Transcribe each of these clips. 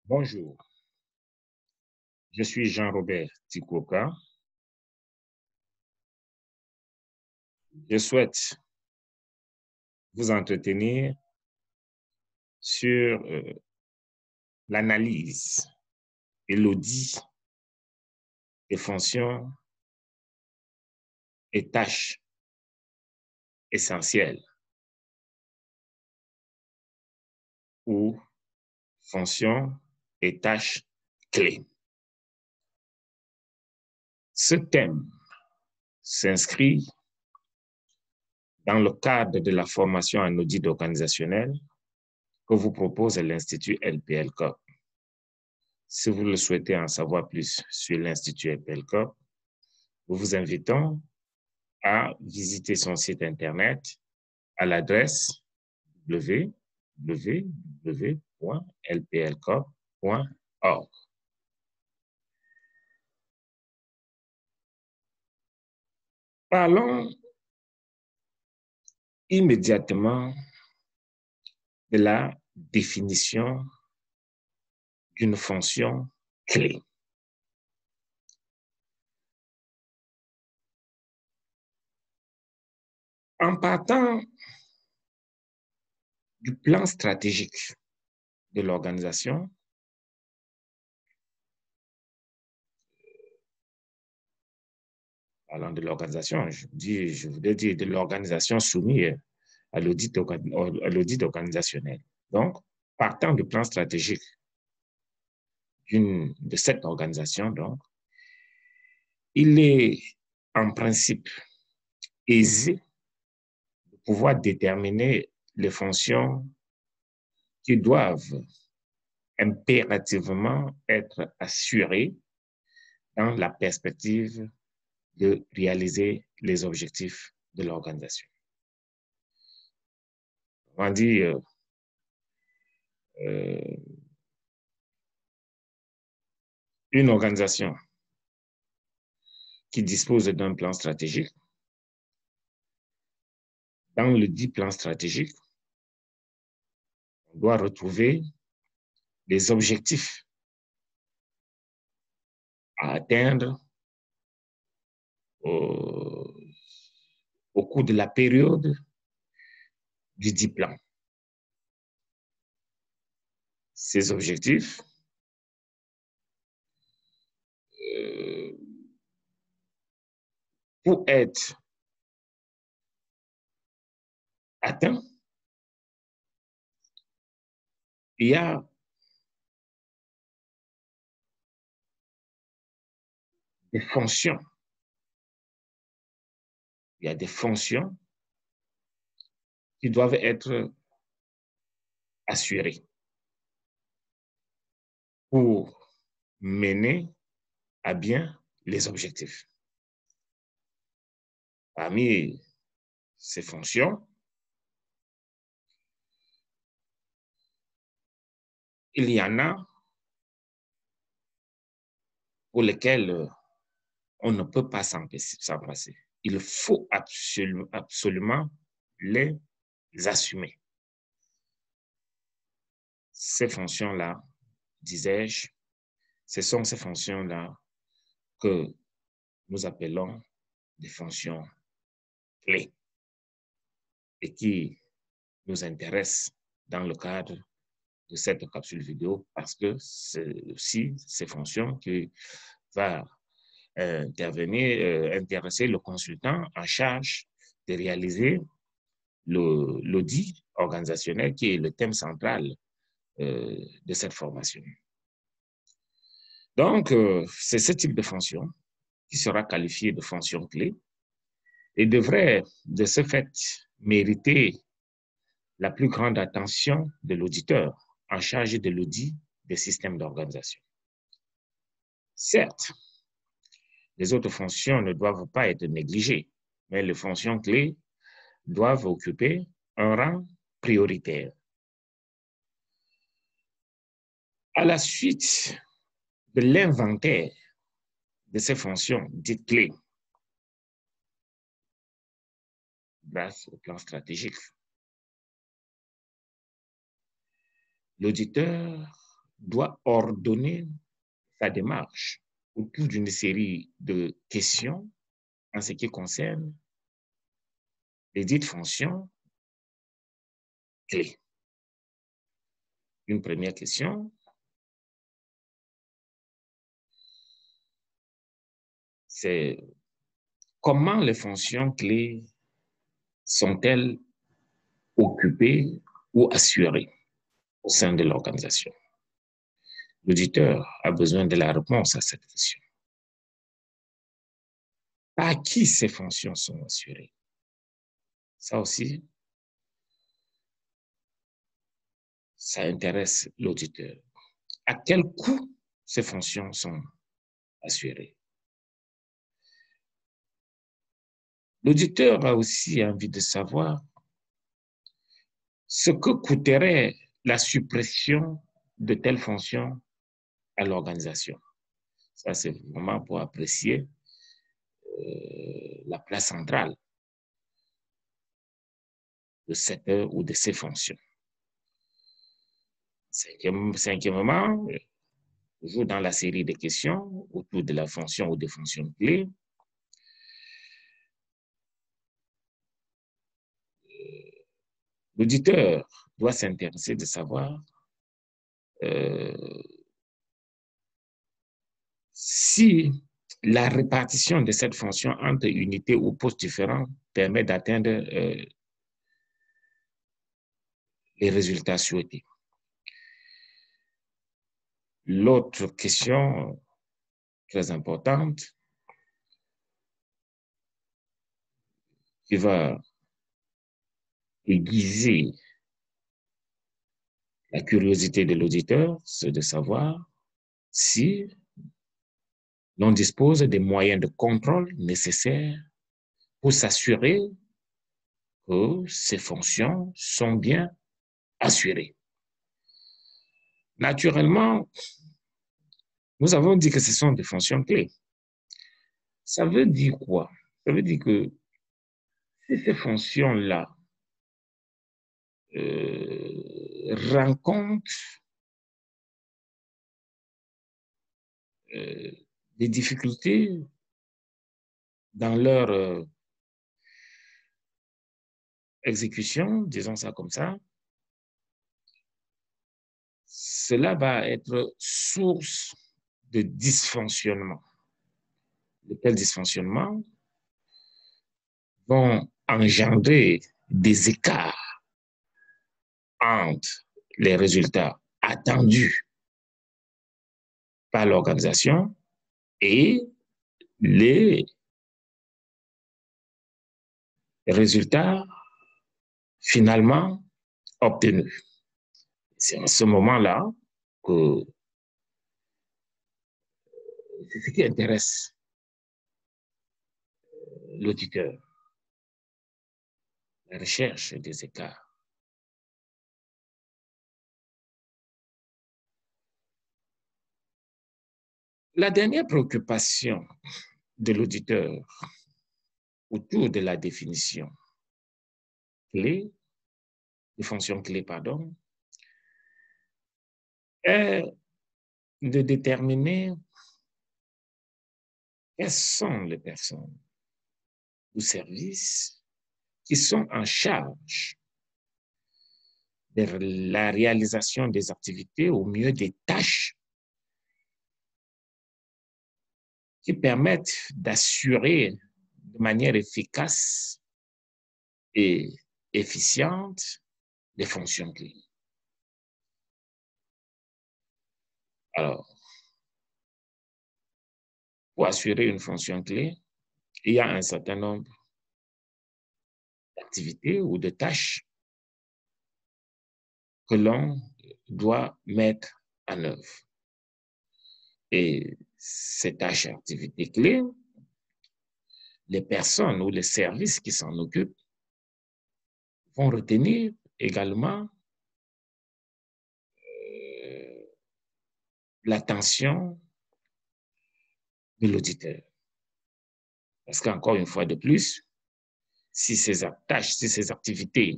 Bonjour, je suis Jean-Robert Tikoka. Je souhaite vous entretenir sur l'analyse et l'audit des fonctions et tâches essentielles ou fonctions et tâches clés. Ce thème s'inscrit dans le cadre de la formation en audit organisationnel que vous propose l'Institut LPL-COP. Si vous le souhaitez en savoir plus sur l'Institut LPL-COP, nous vous invitons à visiter son site Internet à l'adresse www.lplcop.org. Parlons immédiatement de la définition d'une fonction clé. En partant du plan stratégique de l'organisation, parlant de l'organisation, je voudrais dire de l'organisation soumise à l'audit organisationnel. Donc, partant du plan stratégique de cette organisation, donc, il est en principe aisé de pouvoir déterminer les fonctions qui doivent impérativement être assurées dans la perspective de réaliser les objectifs de l'organisation. On dit une organisation qui dispose d'un plan stratégique. Dans le dit plan stratégique, on doit retrouver les objectifs à atteindre au cours de la période du dit plan. Ces objectifs pour être atteints, il y a des fonctions. Il y a des fonctions qui doivent être assurées pour mener à bien les objectifs. Parmi ces fonctions, il y en a pour lesquelles on ne peut pas s'en passer. Il faut absolument les assumer. Ces fonctions-là, disais-je, ce sont ces fonctions-là que nous appelons des fonctions clés et qui nous intéressent dans le cadre de cette capsule vidéo parce que c'est aussi ces fonctions qui vont intéresser le consultant en charge de réaliser l'audit organisationnel qui est le thème central de cette formation. Donc, c'est ce type de fonction qui sera qualifié de fonction clé et devrait de ce fait mériter la plus grande attention de l'auditeur en charge de l'audit des systèmes d'organisation. Certes, les autres fonctions ne doivent pas être négligées, mais les fonctions clés doivent occuper un rang prioritaire. À la suite de l'inventaire de ces fonctions dites clés, grâce au plan stratégique, l'auditeur doit ordonner sa démarche autour d'une série de questions en ce qui concerne les dites fonctions clés. Une première question, c'est comment les fonctions clés sont-elles occupées ou assurées au sein de l'organisation? L'auditeur a besoin de la réponse à cette question. Par qui ces fonctions sont assurées? Ça aussi, ça intéresse l'auditeur. À quel coût ces fonctions sont assurées? L'auditeur a aussi envie de savoir ce que coûterait la suppression de telles fonctions à l'organisation. Ça, c'est vraiment pour apprécier la place centrale de cette ou de ces fonctions. Cinquièmement, toujours dans la série de questions autour de la fonction ou des fonctions clés, l'auditeur doit s'intéresser de savoir si la répartition de cette fonction entre unités ou postes différents permet d'atteindre les résultats souhaités. L'autre question très importante qui va aiguiser la curiosité de l'auditeur, c'est de savoir si l'on dispose des moyens de contrôle nécessaires pour s'assurer que ces fonctions sont bien assurées. Naturellement, nous avons dit que ce sont des fonctions clés. Ça veut dire quoi? Ça veut dire que si ces fonctions-là rencontrent des difficultés dans leur exécution, disons ça comme ça, cela va être source de dysfonctionnement. De tels dysfonctionnements vont engendrer des écarts entre les résultats attendus par l'organisation et les résultats finalement obtenus. C'est en ce moment-là que c'est ce qui intéresse l'auditeur, la recherche des écarts. La dernière préoccupation de l'auditeur autour de la définition clé, des fonctions clés, pardon, est de déterminer quelles sont les personnes ou services qui sont en charge de la réalisation des activités, au mieux des tâches qui permettent d'assurer de manière efficace et efficiente les fonctions clés. Alors, pour assurer une fonction clé, il y a un certain nombre d'activités ou de tâches que l'on doit mettre en œuvre. Et ces tâches et activités clés, les personnes ou les services qui s'en occupent vont retenir également l'attention de l'auditeur. Parce qu'encore une fois de plus, si ces tâches, si ces activités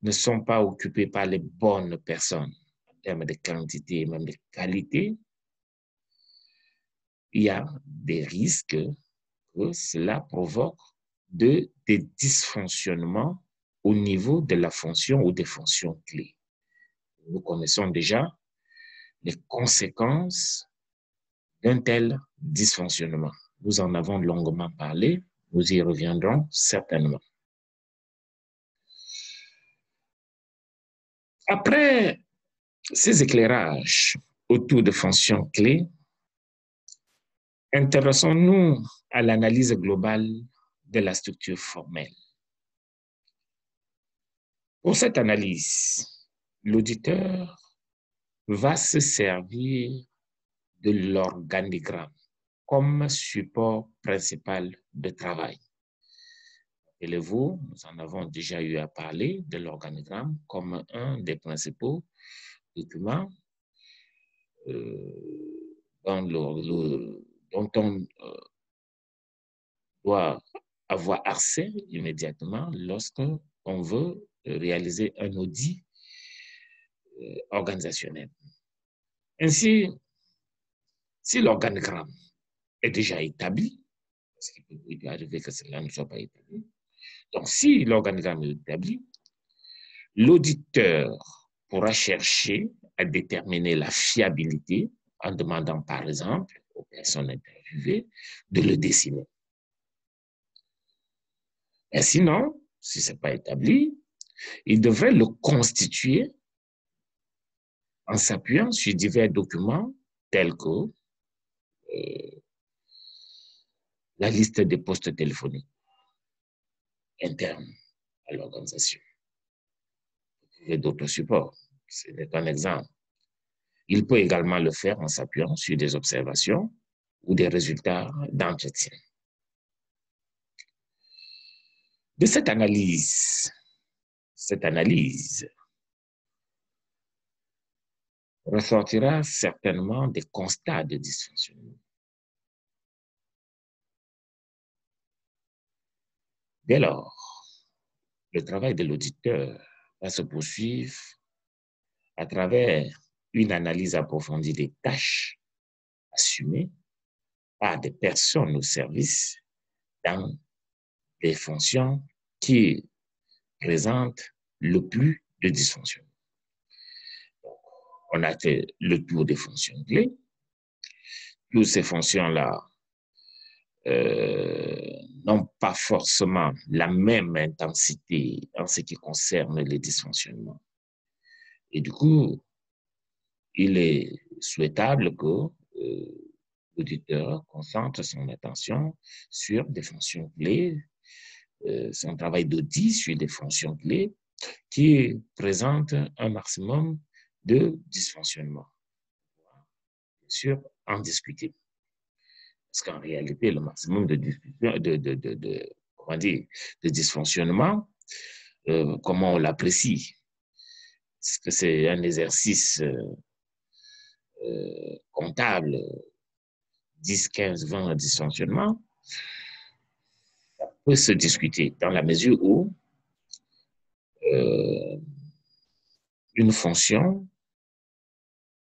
ne sont pas occupées par les bonnes personnes, termes de quantité et même de qualité, il y a des risques que cela provoque des dysfonctionnements au niveau de la fonction ou des fonctions clés. Nous connaissons déjà les conséquences d'un tel dysfonctionnement. Nous en avons longuement parlé, nous y reviendrons certainement. Après ces éclairages autour de fonctions clés, intéressons-nous à l'analyse globale de la structure formelle. Pour cette analyse, l'auditeur va se servir de l'organigramme comme support principal de travail. Rappelez-vous, nous en avons déjà eu à parler de l'organigramme comme un des principaux documents dont on doit avoir accès immédiatement lorsque on veut réaliser un audit organisationnel. Ainsi, si l'organigramme est déjà établi, parce qu'il peut arriver que cela ne soit pas établi, donc si l'organigramme est établi, l'auditeur pourra chercher à déterminer la fiabilité en demandant par exemple aux personnes interviewées de le dessiner. Et sinon, si ce n'est pas établi, il devrait le constituer en s'appuyant sur divers documents tels que la liste des postes téléphoniques internes à l'organisation et d'autres supports. C'est un exemple. Il peut également le faire en s'appuyant sur des observations ou des résultats d'entretien. De cette analyse ressortira certainement des constats de dysfonctionnement. Dès lors, le travail de l'auditeur va se poursuivre à travers une analyse approfondie des tâches assumées par des personnes au service dans des fonctions qui présentent le plus de dysfonctionnement. On a fait le tour des fonctions clés. Toutes ces fonctions-là n'ont pas forcément la même intensité en ce qui concerne les dysfonctionnements. Et du coup, il est souhaitable que l'auditeur concentre son attention sur des fonctions clés, son travail d'audit sur des fonctions clés qui présentent un maximum de dysfonctionnements. Bien sûr, en discuter. Parce qu'en réalité, le maximum de dysfonctionnement, comment on l'apprécie? Est-ce que c'est un exercice comptable, 10, 15, 20 dysfonctionnements? Ça peut se discuter dans la mesure où une fonction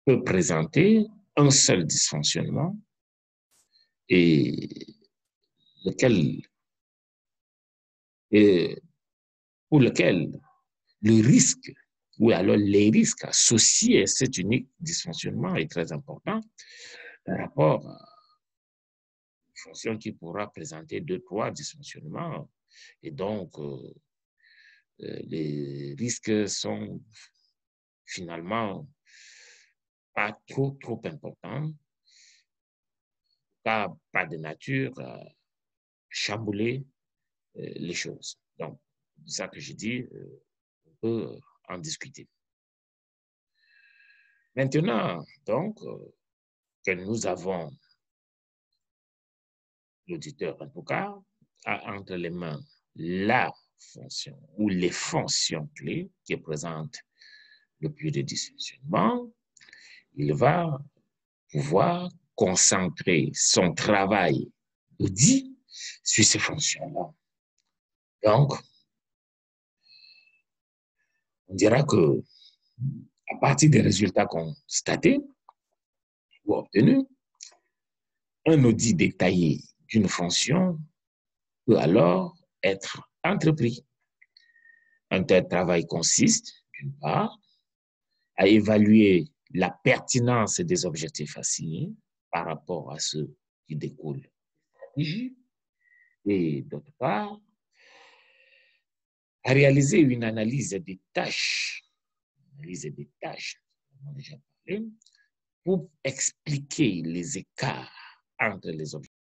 peut présenter un seul dysfonctionnement et pour lequel le risque ou alors les risques associés à cet unique dysfonctionnement est très important par rapport à une fonction qui pourra présenter 2, 3 dysfonctionnements. Et donc, les risques sont finalement pas trop importants, pas de nature à chambouler les choses. Donc, c'est ça que je dis, on peut en discuter. Maintenant, donc, que nous avons l'auditeur, en tout cas, a entre les mains la fonction ou les fonctions clés qui présentent le plus de dysfonctionnement, il va pouvoir concentrer son travail d'audit sur ces fonctions-là. Donc, on dira que À partir des résultats constatés ou obtenus, un audit détaillé d'une fonction peut alors être entrepris. Un tel travail consiste, d'une part, à évaluer la pertinence des objectifs assignés par rapport à ceux qui découlent de la stratégie, et d'autre part, à réaliser une analyse des tâches, on a déjà parlé, pour expliquer les écarts entre les objectifs